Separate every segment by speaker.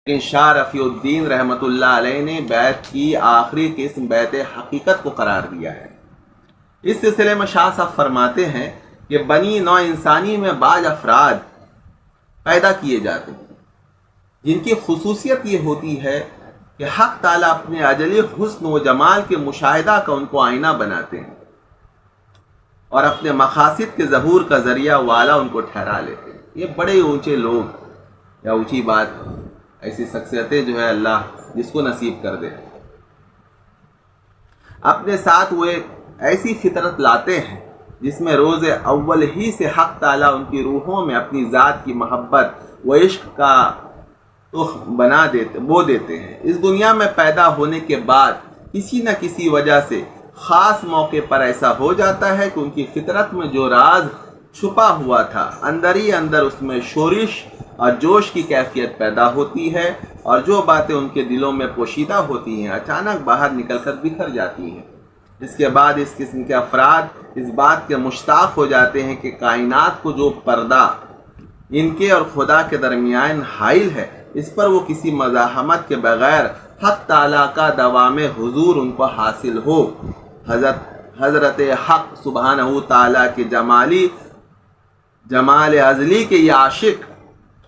Speaker 1: لیکن شاہ رفیع الدین رحمۃ اللہ علیہ نے بیعت کی آخری قسم بیعت حقیقت کو قرار دیا ہے۔ اس سلسلے میں شاہ صاحب فرماتے ہیں کہ بنی نوع انسانی میں بعض افراد پیدا کیے جاتے ہیں جن کی خصوصیت یہ ہوتی ہے کہ حق تعالیٰ اپنے اجلی حسن و جمال کے مشاہدہ کا ان کو آئینہ بناتے ہیں اور اپنے مقاصد کے ظہور کا ذریعہ والا ان کو ٹھہرا لیتے ہیں۔ یہ بڑے اونچے لوگ یا اونچی بات، ایسی شخصیتیں جو ہے اللہ جس کو نصیب کر دے، اپنے ساتھ وہ ایک ایسی فطرت لاتے ہیں جس میں روز اول ہی سے حق تعالیٰ ان کی روحوں میں اپنی ذات کی محبت و عشق کا تخم بنا دیتے ہیں۔ اس دنیا میں پیدا ہونے کے بعد کسی نہ کسی وجہ سے خاص موقع پر ایسا ہو جاتا ہے کہ ان کی فطرت میں جو راز چھپا ہوا تھا اندر ہی اندر اس میں شورش اور جوش کی کیفیت پیدا ہوتی ہے، اور جو باتیں ان کے دلوں میں پوشیدہ ہوتی ہیں اچانک باہر نکل کر بکھر جاتی ہیں۔ اس کے بعد اس قسم کے افراد اس بات کے مشتاق ہو جاتے ہیں کہ کائنات کو جو پردہ ان کے اور خدا کے درمیان حائل ہے، اس پر وہ کسی مزاحمت کے بغیر حق تعالیٰ کا دوام حضور ان کو حاصل ہو۔ حضرت حق سبحانہ تعالیٰ کے جمال ازلی کے یہ عاشق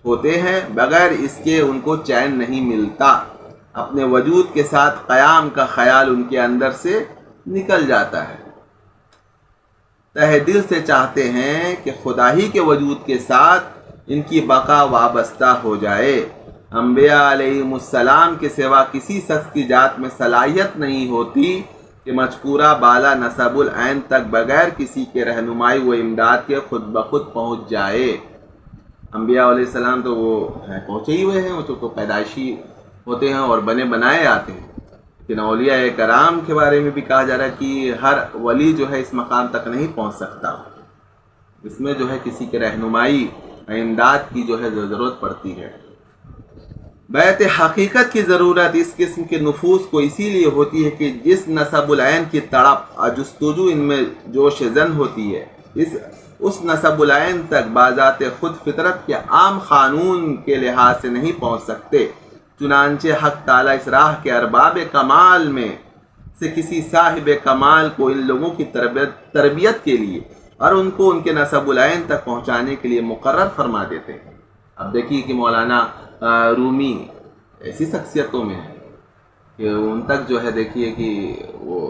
Speaker 1: ہوتے ہیں، بغیر اس کے ان کو چین نہیں ملتا۔ اپنے وجود کے ساتھ قیام کا خیال ان کے اندر سے نکل جاتا ہے، تہ دل سے چاہتے ہیں کہ خدا ہی کے وجود کے ساتھ ان کی بقا وابستہ ہو جائے۔ انبیاء علیہم السلام کے سوا کسی شخص کی ذات میں صلاحیت نہیں ہوتی کہ مذکورہ بالا نسب العین تک بغیر کسی کے رہنمائی و امداد کے خود بخود پہنچ جائے۔ انبیاء علیہ السلام تو وہ پہنچے ہی ہوئے ہیں، وہ تو پیدائشی ہوتے ہیں اور بنے بنائے آتے ہیں، لیکن اولیاء کرام کے بارے میں بھی کہا جا رہا ہے کہ ہر ولی جو ہے اس مقام تک نہیں پہنچ سکتا، اس میں جو ہے کسی کے رہنمائی امداد کی جو ہے ضرورت پڑتی ہے۔ بیعت حقیقت کی ضرورت اس قسم کے نفوس کو اسی لیے ہوتی ہے کہ جس نسب العین کی تڑپ اور جستجو ان میں جوش زن ہوتی ہے، اس نسب العین تک بذات خود فطرت کے عام قانون کے لحاظ سے نہیں پہنچ سکتے۔ چنانچہ حق تعالیٰ اس راہ کے ارباب کمال میں سے کسی صاحب کمال کو ان لوگوں کی تربیت کے لیے اور ان کو ان کے نسب العین تک پہنچانے کے لیے مقرر فرما دیتے ہیں۔ اب دیکھیے کہ مولانا رومی ایسی شخصیتوں میں ہے کہ ان تک جو ہے دیکھیے کہ وہ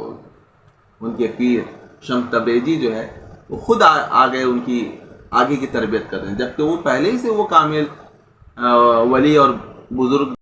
Speaker 1: ان کے پیر شمس تبریزی جو ہے وہ خود آگے ان کی آگے کی تربیت کرتے ہیں، جبکہ وہ پہلے ہی سے وہ کامل ولی اور بزرگ